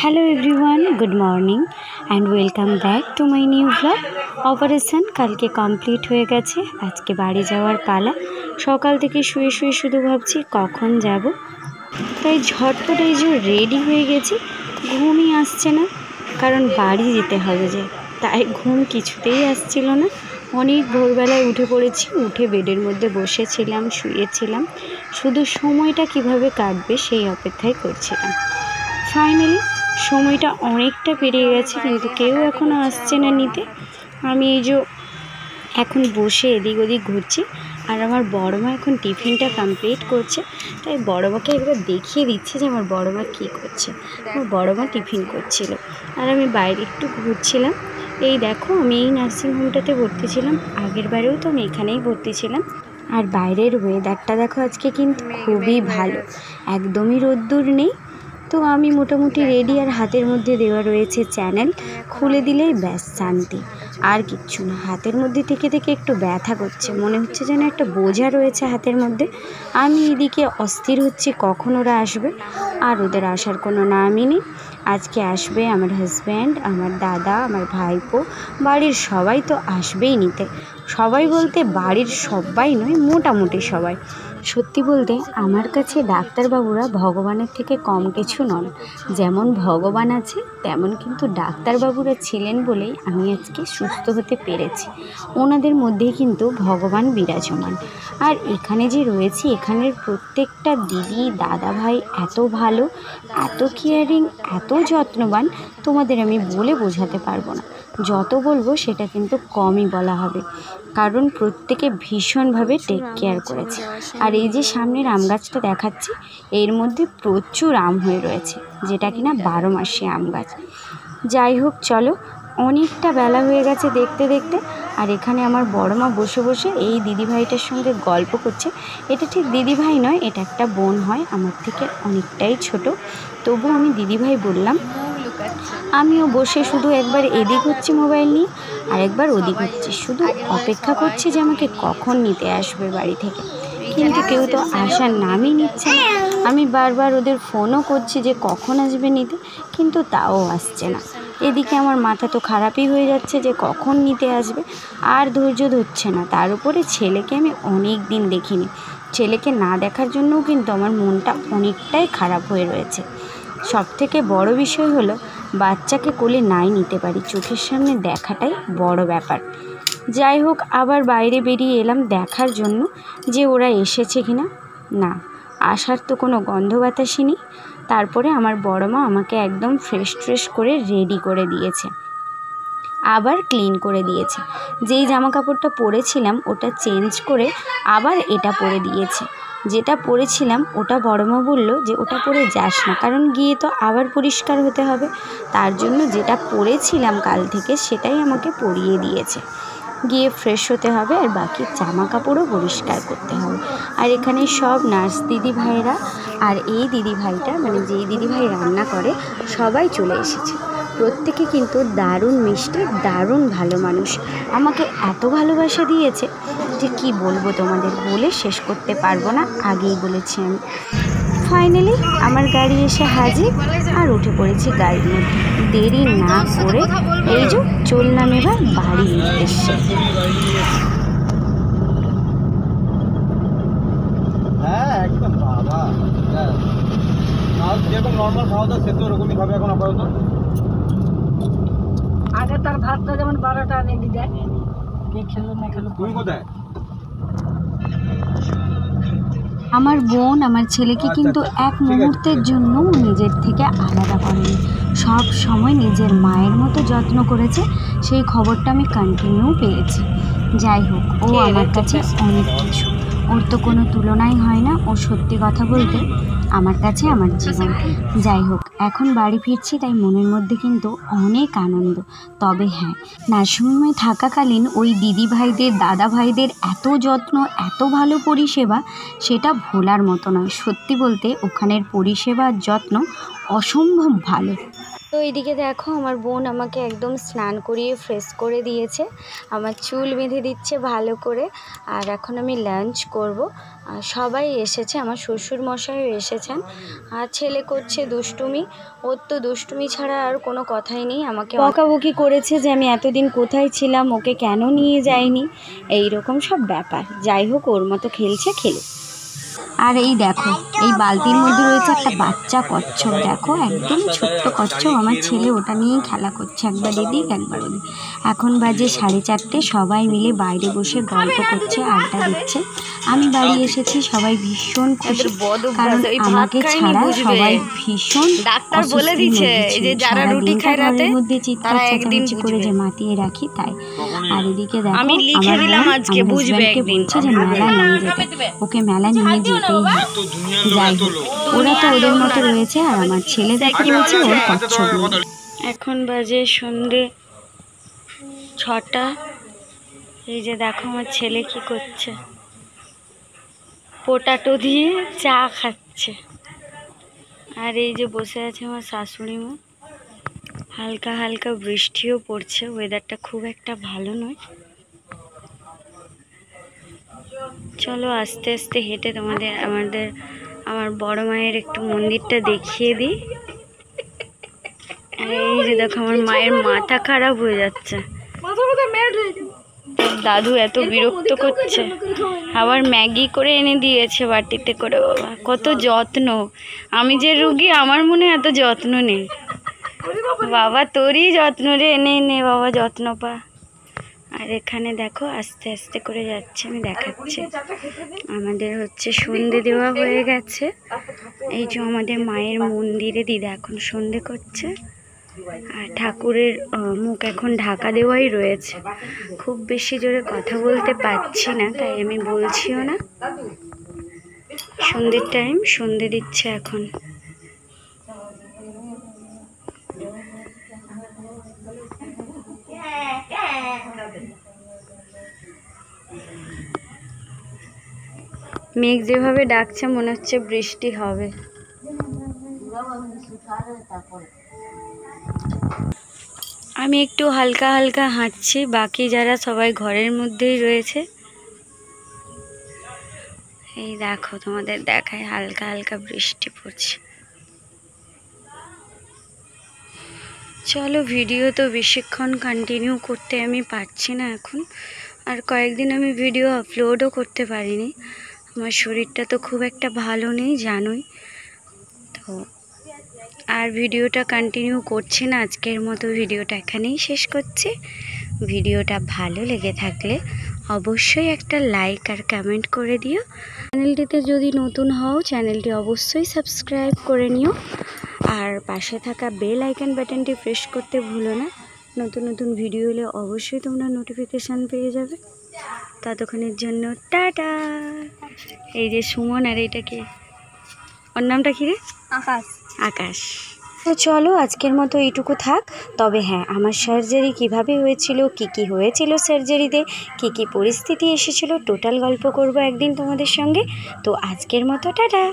Hello everyone, good morning and welcome back to my new blog. Operation কালকে complete হয়ে গেছে, আজকে বাড়ি যাওয়ার পালা। সকাল থেকে শুয়ে শুয়ে শুধু ভাবছি কখন যাব, তাই ঝটপট এই যে রেডি হয়ে গেছি। ঘুমই আসছে না, কারণ বাড়ি যেতে হবে যে, তাই ঘুম কিছুতেই আসছিল না। অনেক ভোরবেলায় উঠে পড়েছি, উঠে বেডের মধ্যে বসেছিলাম, শুয়েছিলাম, শুধু সময়টা কিভাবে কাটবে সেই অপেক্ষায় করছিলাম। ফাইনালি সময়টা অনেকটা পেরিয়ে গেছে, কিন্তু কেউ এখনও আসছে না নিতে। আমি এই যে এখন বসে এদিক ওদিক ঘুরছি, আর আমার বড় মা এখন টিফিনটা কমপ্লিট করছে, তাই বড় মাকে একবার দেখিয়ে দিচ্ছে যে আমার বড় মা কী করছে। আমার বড় মা টিফিন করছিল, আর আমি বাইরে একটু ঘুরছিলাম। এই দেখো, আমি এই নার্সিংহোমটাতে ভর্তি ছিলাম, আগের বারেও তো আমি এখানেই ভর্তি ছিলাম। আর বাইরের ওয়েদারটা দেখো, আজকে কিন্তু খুবই ভালো, একদমই রোদ্দুর নেই। তো আমি মোটামুটি রেডি, আর হাতের মধ্যে দেওয়া রয়েছে চ্যানেল, খুলে দিলেই ব্যাস শান্তি, আর কিচ্ছু না। হাতের মধ্যে থেকে থেকে একটু ব্যথা করছে, মনে হচ্ছে যেন একটা বোঝা রয়েছে হাতের মধ্যে। আমি এদিকে অস্থির হচ্ছি কখন ওরা আসবে, আর ওদের আসার কোনো নামই নেই। আজকে আসবে আমার হাজব্যান্ড, আমার দাদা, আমার ভাইপো, বাড়ির সবাই তো আসবেই নিতে। সবাই বলতে বাড়ির সবাই নয়, মোটামুটি সবাই। সত্যি বলতে আমার কাছে ডাক্তারবাবুরা ভগবানের থেকে কম কিছু নন। যেমন ভগবান আছে, তেমন কিন্তু ডাক্তারবাবুরা ছিলেন বলেই আমি আজকে সুস্থ হতে পেরেছি। ওনাদের মধ্যেই কিন্তু ভগবান বিরাজমান। আর এখানে যে রয়েছি, এখানের প্রত্যেকটা দিদি দাদা ভাই এত ভালো, এত কেয়ারিং, এত যত্নবান, তোমাদের আমি বলে বোঝাতে পারবো না। যত বলবো সেটা কিন্তু কমই বলা হবে, কারণ প্রত্যেকে ভীষণভাবে টেক কেয়ার করেছে। আর এই যে সামনের আম গাছটা দেখাচ্ছি, এর মধ্যে প্রচুর আম হয়ে রয়েছে, যেটা কিনা 12 মাসে আম গাছ। যাই হোক, চলো, অনেকটা বেলা হয়ে গেছে দেখতে দেখতে। আর এখানে আমার বড় মা বসে বসে এই দিদিভাইটার সঙ্গে গল্প করছে। এটা ঠিক দিদিভাই নয়, এটা একটা বোন হয়, আমার থেকে অনেকটাই ছোট, তবু আমি দিদিভাই বললাম। আমিও বসে শুধু একবার এদিক হচ্ছি মোবাইল নিয়ে, আর একবার ওদিক হচ্ছি, শুধু অপেক্ষা করছি যে আমাকে কখন নিতে আসবে বাড়ি থেকে। কিন্তু কেউ তো আসার নামই নিচ্ছে না। আমি বারবার ওদের ফোনও করছি যে কখন আসবে নিতে, কিন্তু তাও আসছে না। এদিকে আমার মাথা তো খারাপই হয়ে যাচ্ছে যে কখন নিতে আসবে, আর ধৈর্য ধরছে না। তার উপরে ছেলেকে আমি অনেক দিন দেখিনি, ছেলেকে না দেখার জন্যও কিন্তু আমার মনটা অনেকটাই খারাপ হয়ে রয়েছে। সবথেকে বড় বিষয় হলো, বাচ্চাকে কোলে নাই নিতে পারি, চোখের সামনে দেখাটাই বড় ব্যাপার। যাই হোক, আবার বাইরে বেরিয়ে এলাম দেখার জন্য যে ওরা এসেছে কিনা। না, আসার তো কোনো গন্ধ বাতাসই নেই। তারপরে আমার বড় মা আমাকে একদম ফ্রেশ করে রেডি করে দিয়েছে, আবার ক্লিন করে দিয়েছে। যেই জামা কাপড়টা পরেছিলাম ওটা চেঞ্জ করে আবার এটা পরে দিয়েছে। যেটা পরেছিলাম ওটা বড় মা বললো যে ওটা পরে যাস না, কারণ গিয়ে তো আবার পরিষ্কার হতে হবে। তার জন্য যেটা পরেছিলাম কাল থেকে সেটাই আমাকে পরিয়ে দিয়েছে। গিয়ে ফ্রেশ হতে হবে, আর বাকি জামা কাপড়ও পরিষ্কার করতে হবে। আর এখানে সব নার্স দিদি ভাইরা আর এই দিদি ভাইটা, মানে যেই দিদি ভাই রান্না করে, সবাই চলে এসেছে। প্রত্যেকে কিন্তু দারুণ মিষ্টি, দারুণ ভালো মানুষ। আমাকে এত ভালোবাসা দিয়েছে যে কি বলবো, তোমাদের বলে শেষ করতে পারবো না, আগেই বলেছি আমি। ফাইনালি আমার গাড়ি এসে হাজির, আর উঠে পড়েছি গাড়ির মধ্যে। দেরি না করে এই যে চললাম এবার বাড়ির উদ্দেশ্যে। হ্যাঁ একদম বাবা, যেরকম নর্মাল খাওয়া দাওয়া সে তো ওরকমই খাবে এখন আপাতত। আগে তার ভাতটা যেমন 12টা রেডি দেয়, কে খেলো না খেলো। তুমি কোথায়? আমার বোন আমার ছেলেকে কিন্তু এক মুহূর্তের জন্য নিজের থেকে আলাদা করেনি, সব সময় নিজের মায়ের মতো যত্ন করেছে। সেই খবরটা আমি কন্টিনিউ পেয়েছি। যাই হোক, ও আমার কাছে অনেক কিছু, ওর তো কোনো তুলনাই হয় না। ও সত্যি কথা বলতে আমার কাছে আমার জীবন। যাই হোক, এখন বাড়ি ফিরছি, তাই মনের মধ্যে কিন্তু অনেক আনন্দ। তবে হ্যাঁ, নার্সিংহোমে থাকাকালীন ওই দিদি ভাইদের দাদা ভাইদের এত যত্ন, এত ভালো পরিষেবা, সেটা ভোলার মতো নয়। সত্যি বলতে ওখানের পরিষেবার যত্ন অসম্ভব ভালো। তো এইদিকে দেখো আমার বোন আমাকে একদম স্নান করিয়ে ফ্রেশ করে দিয়েছে, আমার চুল বেঁধে দিচ্ছে ভালো করে। আর এখন আমি লাঞ্চ করব। আর সবাই এসেছে, আমার শ্বশুর মশাইও এসেছেন। আর ছেলে করছে দুষ্টুমি, ওর তো দুষ্টুমি ছাড়া আর কোনো কথাই নেই। আমাকে বকাবকি করেছে যে আমি এতদিন কোথায় ছিলাম, ওকে কেন নিয়ে যাইনি, এই রকম সব ব্যাপার। যাই হোক, ওর মতো খেলছে খেলে। আর এই দেখো, এই বালতির মধ্যে রয়েছে একটা বাচ্চা কচ্ছপ। দেখো, একদম ছোট্ট কচ্ছপ। আমার ছেলে ওটা নিয়েই খেলা করছে, একবার এদিক একবার ওদিক। এখন বাজে 4:30, সবাই মিলে বাইরে বসে গল্প করছে, আড্ডা দিচ্ছে। আমি বাড়ি এসেছি, সবাই ভীষণ খুশি, কারণ আমাকে ছাড়া সবাই ভীষণ ডাক্তার বলে দিচ্ছে যে যারা রুটি খায় রাতে মধ্যে চিৎকার চেঁচামেচি করে যে মাতিয়ে রাখি তাই। আর এদিকে দেখো, আমি লিখে দিলাম আজকে বুঝবে একদিন। বলছে যে মেলা নিয়ে যেতে, ওকে মেলা নিয়ে যেতেই হবে। যাই হোক, ওরা তো ওদের মতো রয়েছে, আর আমার ছেলে দেখে রয়েছে ওর কচ্ছপ নিয়ে। এখন বাজে সন্ধে 6টা। এই যে দেখো আমার ছেলে কি করছে, পোটাটো দিয়ে চা খাচ্ছে। আর এই যে বসে আছে আমার শাশুড়ি মা। হালকা হালকা বৃষ্টিও পড়ছে, ওয়েদারটা খুব একটা ভালো নয়। চলো আস্তে আস্তে হেঁটে আমার বড় মায়ের একটু মন্দিরটা দেখিয়ে দিই। এই যে দেখো, আমার মায়ের মাথা খারাপ হয়ে যাচ্ছে, দাদু এত বিরক্ত করছে। আবার ম্যাগি করে এনে দিয়েছে বাটিতে করে। বাবা কত যত্ন, আমি যে রুগী আমার মনে এত যত্ন নেই। বাবা তোরই যত্ন রে, এনে নে বাবা যত্ন পা। আর এখানে দেখো আস্তে আস্তে করে যাচ্ছে, আমি দেখাচ্ছি। আমাদের হচ্ছে সন্ধে দেওয়া হয়ে গেছে। এই যে আমাদের মায়ের মন্দিরে দিদা এখন সন্ধে করছে, আর ঠাকুরের মুখ এখন ঢাকা দেওয়াই রয়েছে। খুব বেশি জোরে কথা বলতে পারছি না, তাই আমি বলছিও না। সন্ধ্যের টাইম, সন্ধে দিচ্ছে এখন। মেঘ যেভাবে ডাকছে মনে হচ্ছে বৃষ্টি হবে। আমি একটু হালকা হালকা হাঁটছি, বাকি যারা সবাই ঘরের মধ্যেই রয়েছে। এই দেখো তোমাদের দেখায়, হালকা হালকা বৃষ্টি পড়ছে। চলো, ভিডিও তো বেশিক্ষণ কন্টিনিউ করতে আমি পারছি না এখন। আর কয়েকদিন আমি ভিডিও আপলোডও করতে পারিনি, আমার শরীরটা তো খুব একটা ভালো নেই জানোই তো। আর ভিডিওটা কন্টিনিউ করছি না, আজকের মতো ভিডিওটা এখানেই শেষ করছি। ভিডিওটা ভালো লেগে থাকলে অবশ্যই একটা লাইক আর কমেন্ট করে দিও। চ্যানেলটিতে যদি নতুন হও, চ্যানেলটি অবশ্যই সাবস্ক্রাইব করে নিও। আর পাশে থাকা বেল আইকন বাটনটি প্রেস করতে ভুলো না, নতুন নতুন ভিডিও হলে অবশ্যই তোমরা নোটিফিকেশান পেয়ে যাবে। ততক্ষণের জন্য টাটা। এই যে সুমন, আর এটা কি, ওর নামটা কী রে? আকাশ। আকাশ। তো চলো আজকের মতো এইটুকু থাক। তবে হ্যাঁ, আমার সার্জারি কিভাবে হয়েছিল, কি হয়েছিল সার্জারিতে, কি পরিস্থিতি এসেছিল, টোটাল গল্প করব একদিন তোমাদের সঙ্গে। তো আজকের মতো টাটা।